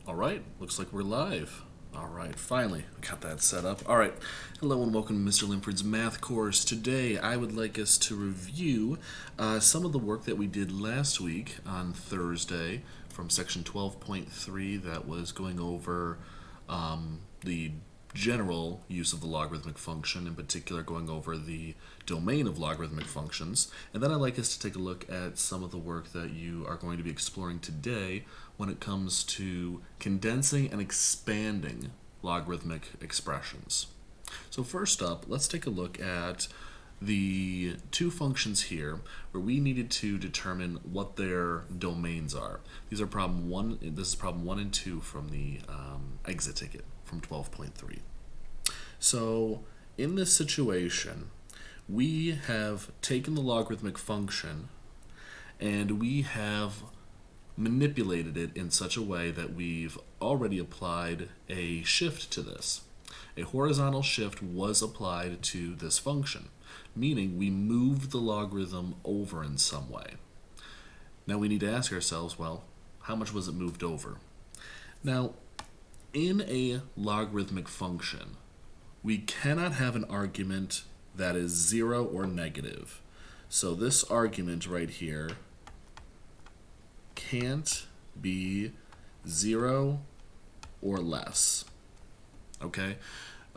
All right, looks like we're live. All right, finally, we got that set up. All right, hello and welcome to Mr. Linford's math course. Today, I would like us to review some of the work that we did last week on Thursday from section 12.3 that was going over the general use of the logarithmic function, in particular going over the domain of logarithmic functions. And then I'd like us to take a look at some of the work that you are going to be exploring today when it comes to condensing and expanding logarithmic expressions. So first up, let's take a look at the two functions here where we needed to determine what their domains are. These are problem 1, this is problem 1 and 2 from the exit ticket from 12.3. So in this situation, we have taken the logarithmic function and we have manipulated it in such a way that we've already applied a shift to this. A horizontal shift was applied to this function, meaning we moved the logarithm over in some way. Now we need to ask ourselves, well, how much was it moved over? Now, in a logarithmic function, we cannot have an argument that is 0 or negative. So this argument right here can't be 0 or less. Okay?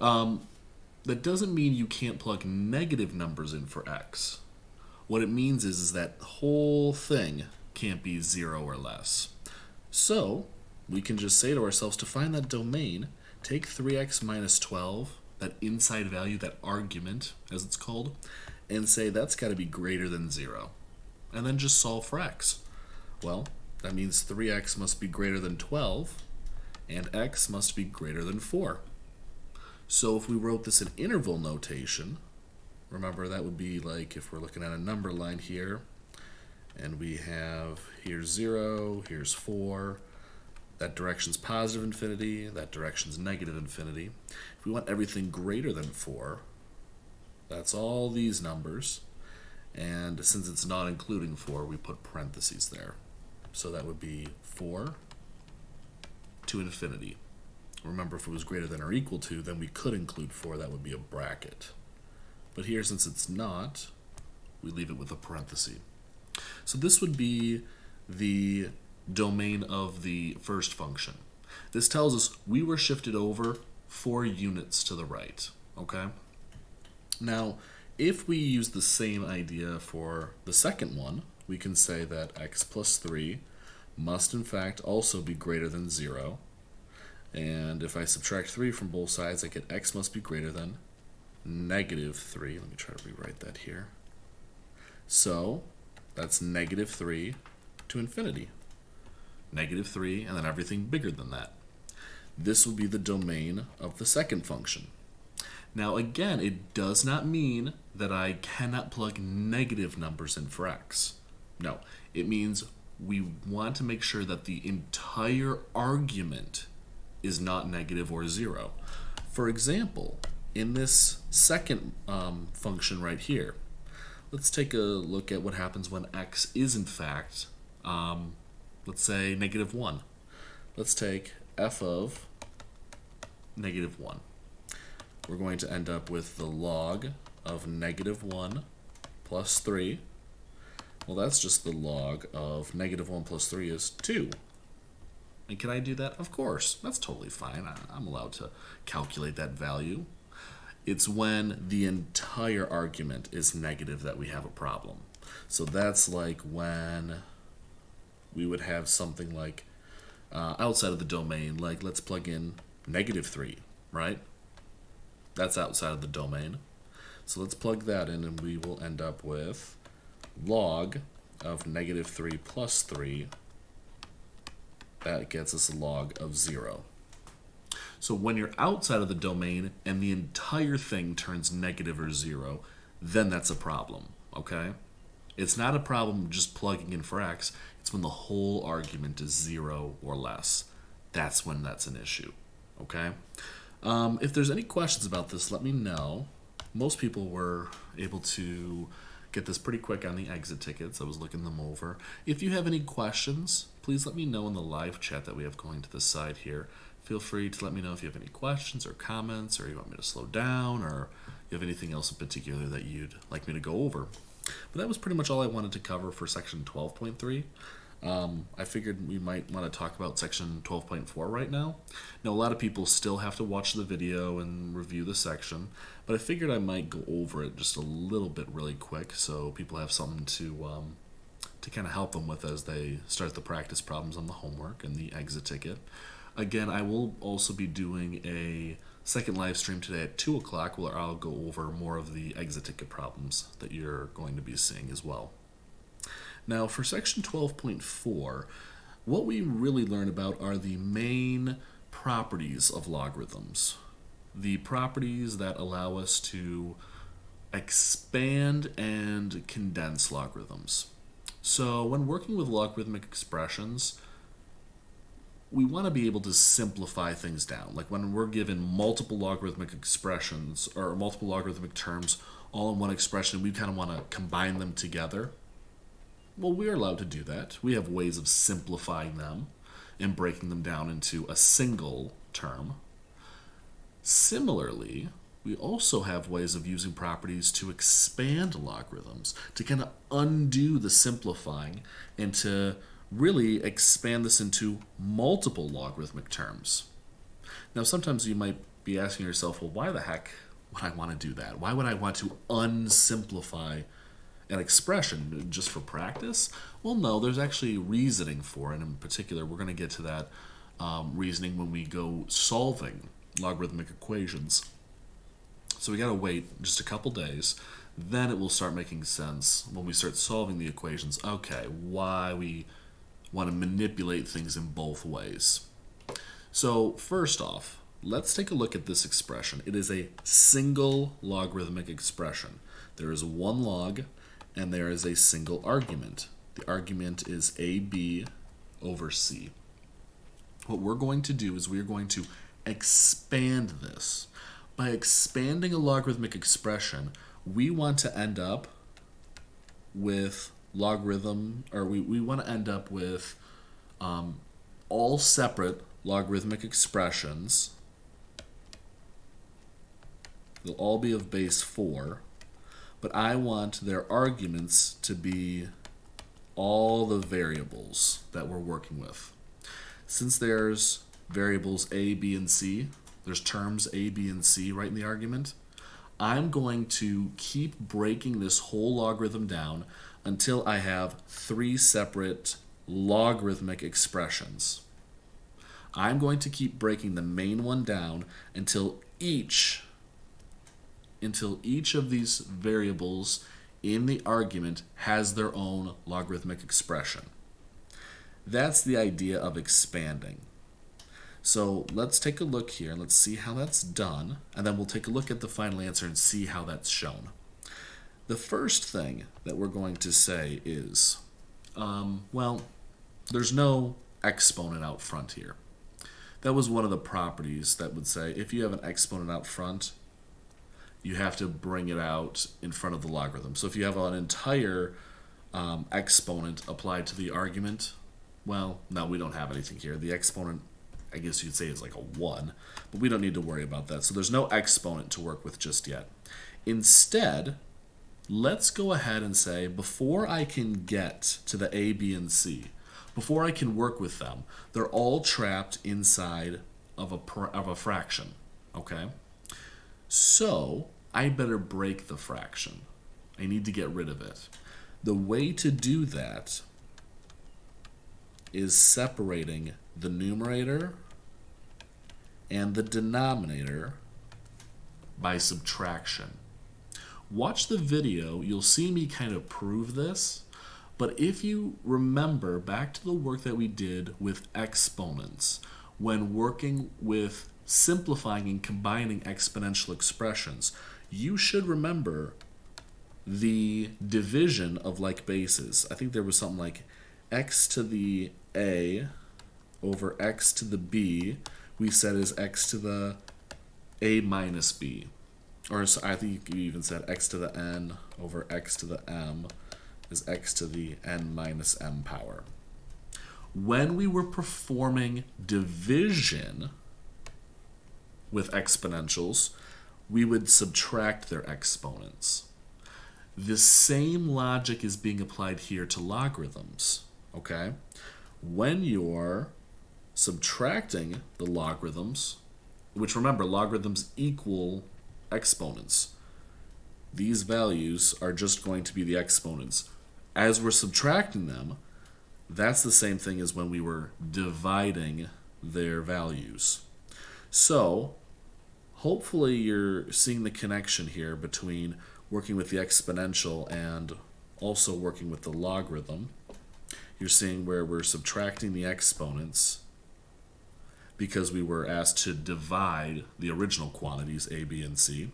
That doesn't mean you can't plug negative numbers in for x. What it means is that the whole thing can't be 0 or less. So we can just say to ourselves, to find that domain, take 3x minus 12, that inside value, that argument, as it's called, and say that's got to be greater than 0. And then just solve for x. Well, that means 3x must be greater than 12, and x must be greater than 4. So if we wrote this in interval notation, remember that would be like if we're looking at a number line here, and we have here's 0, here's 4, that direction's positive infinity, that direction's negative infinity. If we want everything greater than 4, that's all these numbers. And since it's not including 4, we put parentheses there. So that would be 4 to infinity. Remember, if it was greater than or equal to, then we could include 4. That would be a bracket. But here, since it's not, we leave it with a parenthesis. So this would be the domain of the first function. This tells us we were shifted over 4 units to the right. Okay? Now, if we use the same idea for the second one, we can say that x plus 3 must in fact also be greater than 0. And if I subtract 3 from both sides, I get x must be greater than negative 3. Let me try to rewrite that here. So that's negative 3 to infinity. Negative 3, and then everything bigger than that. This will be the domain of the second function. Now again, it does not mean that I cannot plug negative numbers in for x. No, it means we want to make sure that the entire argument is not negative or 0. For example, in this second function right here, let's take a look at what happens when x is in fact, let's say, negative 1. Let's take f of negative 1. We're going to end up with the log of negative 1 plus 3. Well, that's just the log of negative 1 plus 3 is 2. And can I do that? Of course. That's totally fine. I'm allowed to calculate that value. It's when the entire argument is negative that we have a problem. So that's like when we would have something like outside of the domain, like let's plug in negative 3, right? That's outside of the domain. So let's plug that in and we will end up with log of negative 3 plus 3. That gets us a log of 0. So when you're outside of the domain and the entire thing turns negative or 0, then that's a problem, okay? It's not a problem just plugging in for x. It's when the whole argument is 0 or less. That's when that's an issue, okay? If there's any questions about this, let me know. Most people were able to get this pretty quick on the exit tickets. I was looking them over. If you have any questions, please let me know in the live chat that we have going to the side here. Feel free to let me know if you have any questions or comments, or you want me to slow down, or you have anything else in particular that you'd like me to go over. But that was pretty much all I wanted to cover for section 12.3. I figured we might want to talk about section 12.4 right now. Now, a lot of people still have to watch the video and review the section, but I figured I might go over it just a little bit really quick so people have something to kind of help them with as they start the practice problems on the homework and the exit ticket. Again, I will also be doing a second live stream today at 2 o'clock where I'll go over more of the exit ticket problems that you're going to be seeing as well. Now, for section 12.4, what we really learn about are the main properties of logarithms. The properties that allow us to expand and condense logarithms. So when working with logarithmic expressions, we want to be able to simplify things down. Like when we're given multiple logarithmic expressions or multiple logarithmic terms all in one expression, we kind of want to combine them together. Well, we're allowed to do that. We have ways of simplifying them and breaking them down into a single term. Similarly, we also have ways of using properties to expand logarithms, to kind of undo the simplifying and to really expand this into multiple logarithmic terms. Now, sometimes you might be asking yourself, well, why the heck would I want to do that? Why would I want to unsimplify an expression just for practice? Well, no, there's actually reasoning for it. And in particular, we're going to get to that reasoning when we go solving logarithmic equations. So we got to wait just a couple days. Then it will start making sense when we start solving the equations. Okay, why we want to manipulate things in both ways. So first off, let's take a look at this expression. It is a single logarithmic expression. There is one log, and there is a single argument. The argument is AB over C. What we're going to do is we're going to expand this. By expanding a logarithmic expression, we want to end up with logarithm, or we want to end up with all separate logarithmic expressions. They'll all be of base 4. But I want their arguments to be all the variables that we're working with. Since there's variables A, B, and C, there's terms A, B, and C right in the argument, I'm going to keep breaking this whole logarithm down until I have 3 separate logarithmic expressions. I'm going to keep breaking the main one down until each of these variables in the argument has their own logarithmic expression. That's the idea of expanding. So let's take a look here and let's see how that's done, and then we'll take a look at the final answer and see how that's shown. The first thing that we're going to say is, well, there's no exponent out front here. That was one of the properties that would say if you have an exponent out front, you have to bring it out in front of the logarithm. So if you have an entire exponent applied to the argument, well, no, we don't have anything here. The exponent, I guess you'd say, is like a 1, but we don't need to worry about that. So there's no exponent to work with just yet. Instead, let's go ahead and say, before I can get to the A, B, and C, before I can work with them, they're all trapped inside of a fraction, okay? So I better break the fraction. I need to get rid of it. The way to do that is separating the numerator and the denominator by subtraction. Watch the video, you'll see me kind of prove this, but if you remember back to the work that we did with exponents, when working with simplifying and combining exponential expressions, you should remember the division of like bases. I think there was something like x to the a over x to the b, we said is x to the a minus b. or I think you even said x to the n over x to the m is x to the n minus m power. When we were performing division with exponentials, we would subtract their exponents. The same logic is being applied here to logarithms, okay? When you're subtracting the logarithms, which remember, logarithms equal exponents. These values are just going to be the exponents. As we're subtracting them, that's the same thing as when we were dividing their values. So, hopefully you're seeing the connection here between working with the exponential and also working with the logarithm. You're seeing where we're subtracting the exponents because we were asked to divide the original quantities, a, b, and c.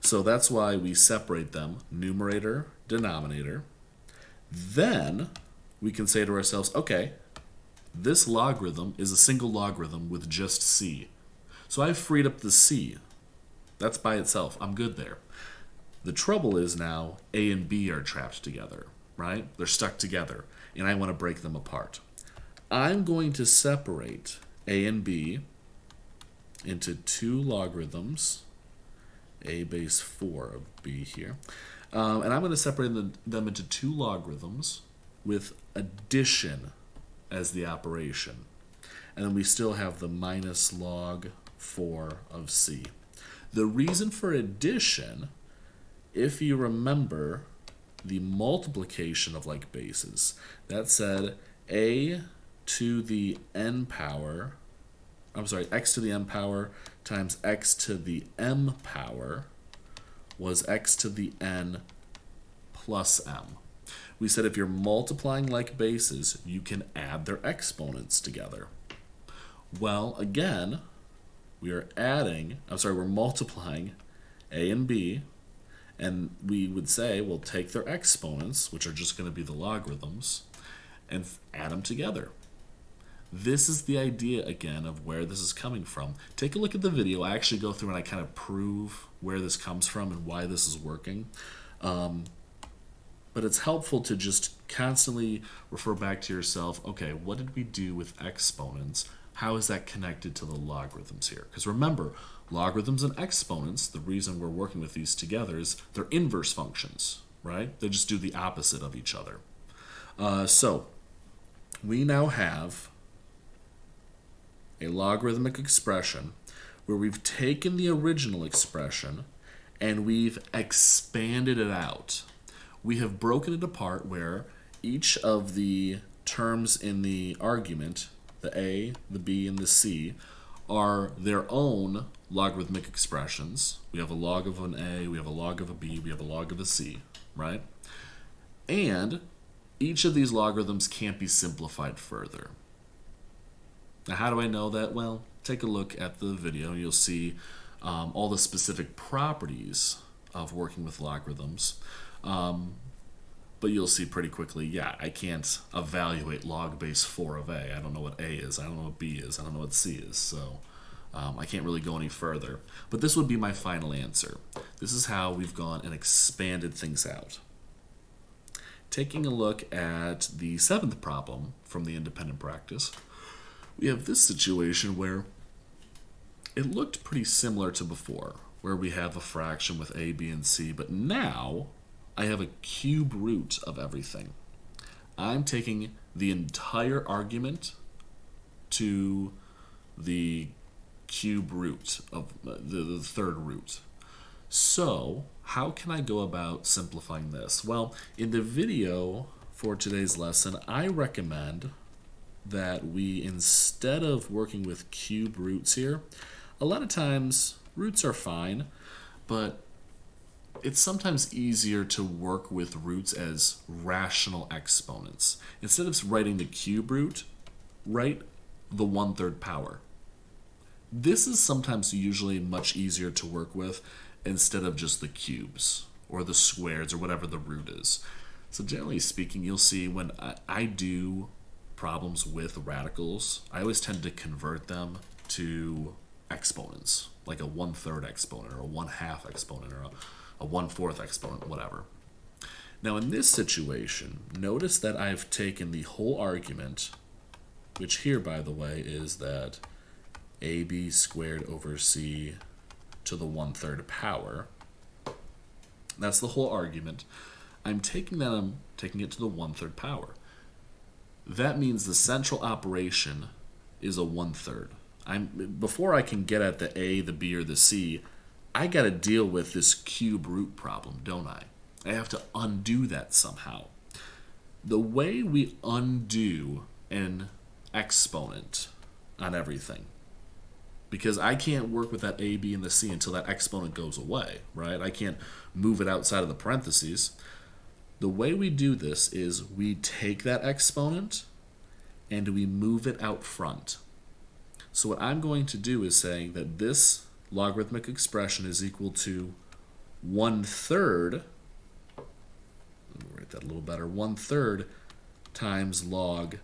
So that's why we separate them, numerator, denominator. Then we can say to ourselves, okay, this logarithm is a single logarithm with just c. So I've freed up the c. That's by itself. I'm good there. The trouble is now a and b are trapped together, right? They're stuck together, and I want to break them apart. I'm going to separate a and b into two logarithms, a base 4 of b here. And I'm going to separate them into two logarithms with addition as the operation. And then we still have the minus log 4 of c. The reason for addition, if you remember the multiplication of like bases, that said a to the n power, x to the n power times x to the m power was x to the n plus m. We said if you're multiplying like bases, you can add their exponents together. Well, again, we're multiplying a and b, and we would say, we'll take their exponents, which are just going to be the logarithms, and add them together. This is the idea, again, of where this is coming from. Take a look at the video. I actually go through and I kind of prove where this comes from and why this is working. But it's helpful to just constantly refer back to yourself, okay, what did we do with exponents? How is that connected to the logarithms here? Because remember, logarithms and exponents, the reason we're working with these together is they're inverse functions, right? They just do the opposite of each other. So we now have a logarithmic expression where we've taken the original expression and we've expanded it out. We have broken it apart where each of the terms in the argument, the a, the b, and the c, are their own logarithmic expressions. We have a log of an a, we have a log of a b, we have a log of a c, right? And each of these logarithms can't be simplified further. Now, how do I know that? Well, take a look at the video and you'll see all the specific properties of working with logarithms. But you'll see pretty quickly, yeah, I can't evaluate log base 4 of a. I don't know what a is. I don't know what b is. I don't know what c is. So I can't really go any further. But this would be my final answer. This is how we've gone and expanded things out. Taking a look at the 7th problem from the independent practice, we have this situation where it looked pretty similar to before, where we have a fraction with a, b, and c, but now I have a cube root of everything. I'm taking the entire argument to the cube root of the third root. So how can I go about simplifying this? Well, in the video for today's lesson, I recommend that we, instead of working with cube roots here, a lot of times roots are fine, but it's sometimes easier to work with roots as rational exponents. Instead of writing the cube root, write the 1/3 power. This is sometimes usually much easier to work with instead of just the cubes or the squares or whatever the root is. So generally speaking, you'll see when I do problems with radicals, I always tend to convert them to exponents, like a 1/3 exponent or a 1/2 exponent or a 1/4 exponent, whatever. Now in this situation, notice that I've taken the whole argument, which here, by the way, is that ab squared over c to the 1/3 power. That's the whole argument. I'm taking it to the 1/3 power. That means the central operation is a 1/3. Before I can get at the a, the b, or the c, I got to deal with this cube root problem, don't I? I have to undo that somehow. The way we undo an exponent on everything, because I can't work with that a, b, and the c until that exponent goes away, right? I can't move it outside of the parentheses. The way we do this is we take that exponent and we move it out front. So what I'm going to do is saying that this logarithmic expression is equal to 1/3, let me write that a little better, 1/3 times log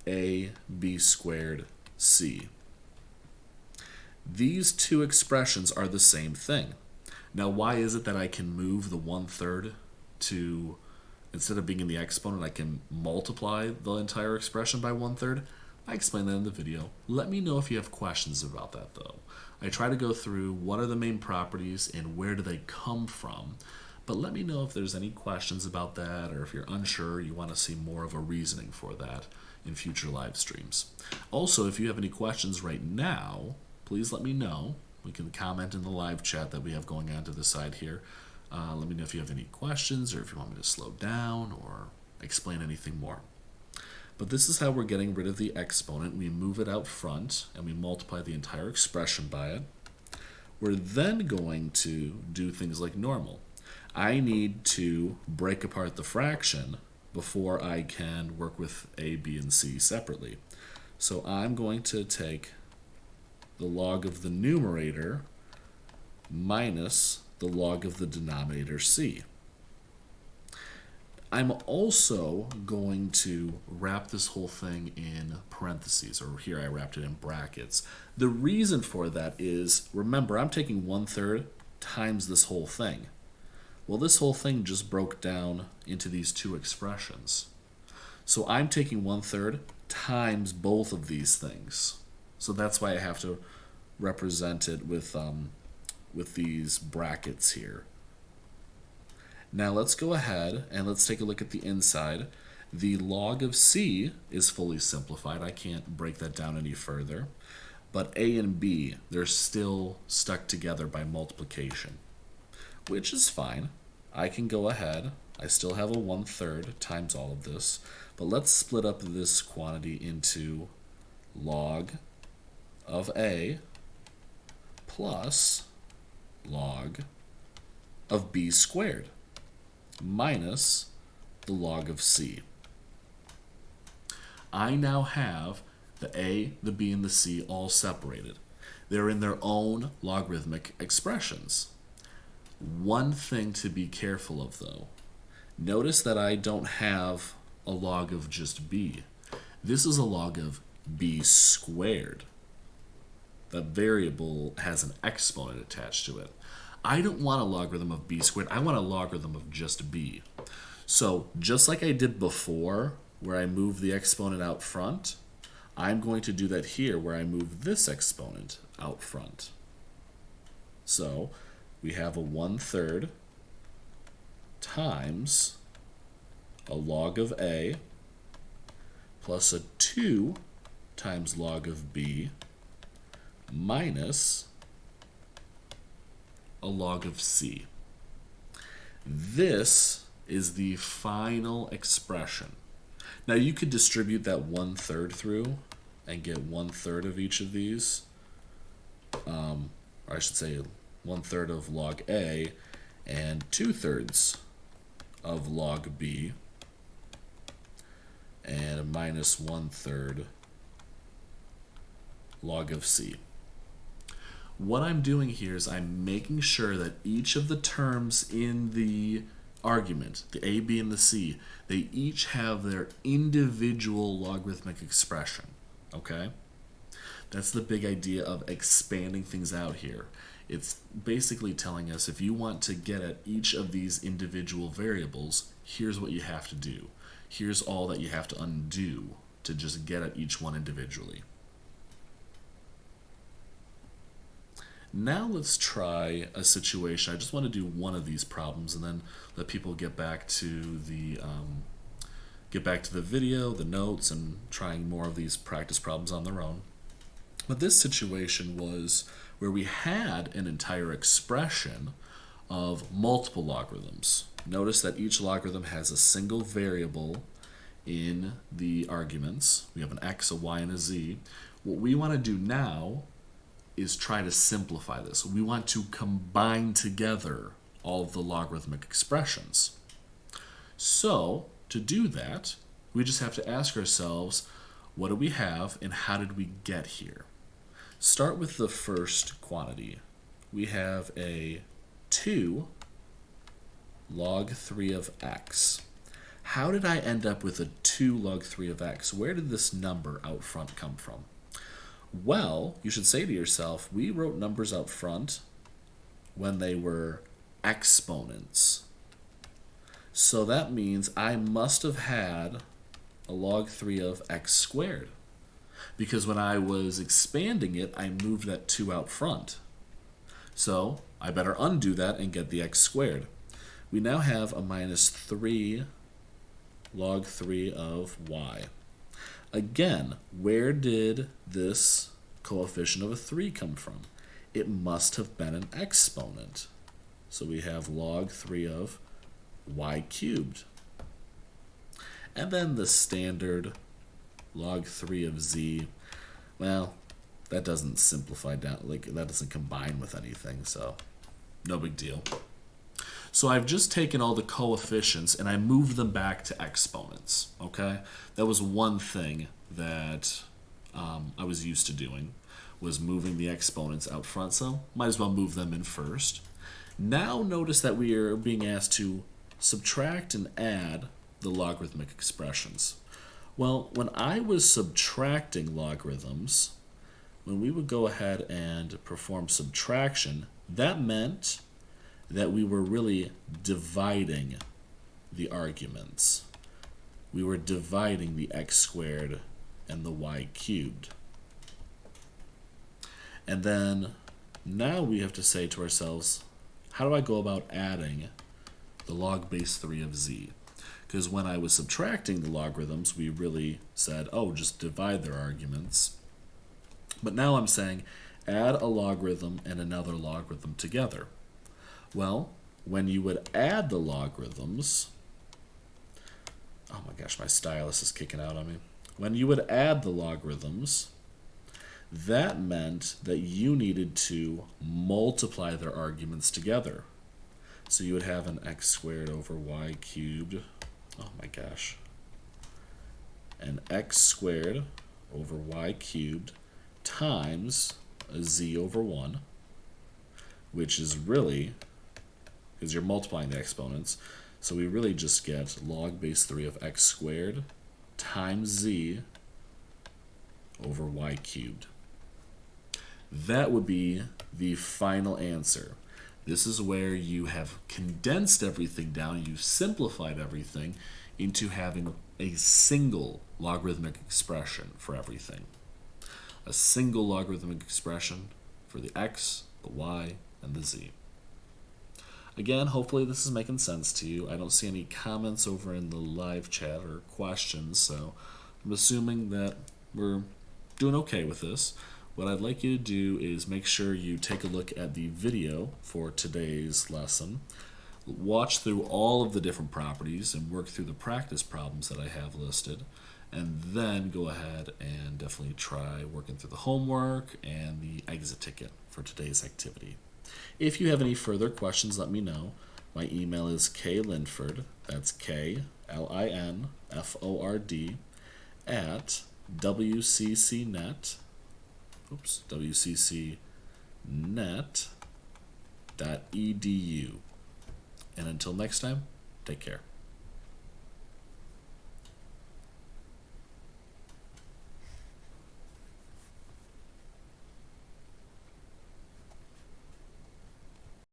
a b squared c. These two expressions are the same thing. Now why is it that I can move the 1/3 to, instead of being in the exponent, I can multiply the entire expression by 1/3? I explained that in the video. Let me know if you have questions about that though. I try to go through what are the main properties and where do they come from, but let me know if there's any questions about that, or if you're unsure, you want to see more of a reasoning for that in future live streams. Also, if you have any questions right now, please let me know. We can comment in the live chat that we have going on to the side here. Let me know if you have any questions, or if you want me to slow down or explain anything more. But this is how we're getting rid of the exponent. We move it out front and we multiply the entire expression by it. We're then going to do things like normal. I need to break apart the fraction before I can work with a, b, and c separately. So I'm going to take the log of the numerator minus the log of the denominator c. I'm also going to wrap this whole thing in parentheses, or here I wrapped it in brackets. The reason for that is, remember, I'm taking 1/3 times this whole thing. Well, this whole thing just broke down into these two expressions. So I'm taking 1/3 times both of these things. So that's why I have to represent it with these brackets here. Now let's go ahead and let's take a look at the inside. The log of c is fully simplified. I can't break that down any further. But a and b, they're still stuck together by multiplication, which is fine. I can go ahead. I still have a 1/3 times all of this. But let's split up this quantity into log of a plus log of b squared minus the log of c. I now have the a, the b, and the c all separated. They're in their own logarithmic expressions. One thing to be careful of though, notice that I don't have a log of just b. This is a log of b squared. That variable has an exponent attached to it. I don't want a logarithm of b squared. I want a logarithm of just b. So just like I did before, where I move the exponent out front, I'm going to do that here where I move this exponent out front. So we have a 1/3 times a log of a plus a 2 times log of b minus a log of c. This is the final expression. Now you could distribute that 1/3 through and get 1/3 of each of these, or I should say 1/3 of log a and 2/3 of log b, and minus 1/3 log of c. What I'm doing here is I'm making sure that each of the terms in the argument, the a, b, and the c, they each have their individual logarithmic expression, okay? That's the big idea of expanding things out here. It's basically telling us if you want to get at each of these individual variables, here's what you have to do. Here's all that you have to undo to just get at each one individually. Now let's try a situation. I just want to do one of these problems and then let people get back to the video, the notes, and trying more of these practice problems on their own. But this situation was where we had an entire expression of multiple logarithms. Notice that each logarithm has a single variable in the arguments. We have an x, a y, and a z. What we want to do now is try to simplify this. We want to combine together all of the logarithmic expressions. So, to do that, we just have to ask ourselves, what do we have and how did we get here? Start with the first quantity. We have a 2 log 3 of x. How did I end up with a 2 log 3 of x? Where did this number out front come from? Well, you should say to yourself, we wrote numbers out front when they were exponents. So that means I must have had a log 3 of x squared. Because when I was expanding it, I moved that 2 out front. So I better undo that and get the x squared. We now have a minus 3 log 3 of y. Again, where did this coefficient of a 3 come from? It must have been an exponent. So we have log 3 of y cubed. And then the standard log 3 of z. Well, that doesn't simplify down, like that doesn't combine with anything, so no big deal. So I've just taken all the coefficients and I moved them back to exponents, okay? That was one thing that I was used to doing, was moving the exponents out front, so might as well move them in first. Now notice that we are being asked to subtract and add the logarithmic expressions. Well, when I was subtracting logarithms, when we would go ahead and perform subtraction, that meant that we were really dividing the arguments. We were dividing the x squared and the y cubed. And then now we have to say to ourselves, how do I go about adding the log base 3 of z? Because when I was subtracting the logarithms, we really said, oh, just divide their arguments. But now I'm saying, add a logarithm and another logarithm together. Well, when you would add the logarithms, oh my gosh, my stylus is kicking out on me. When you would add the logarithms, that meant that you needed to multiply their arguments together. So you would have an x squared over y cubed, oh my gosh, an x squared over y cubed times a z over 1, which is really, because you're multiplying the exponents, so we really just get log base 3 of x squared times z over y cubed. That would be the final answer. This is where you have condensed everything down, you've simplified everything into having a single logarithmic expression for everything. A single logarithmic expression for the x, the y, and the z. Again, hopefully this is making sense to you. I don't see any comments over in the live chat or questions, so I'm assuming that we're doing okay with this. What I'd like you to do is make sure you take a look at the video for today's lesson. Watch through all of the different properties and work through the practice problems that I have listed. And then go ahead and definitely try working through the homework and the exit ticket for today's activity. If you have any further questions, let me know. My email is klinford, that's KLINFORD, at wccnet.edu. And until next time, take care.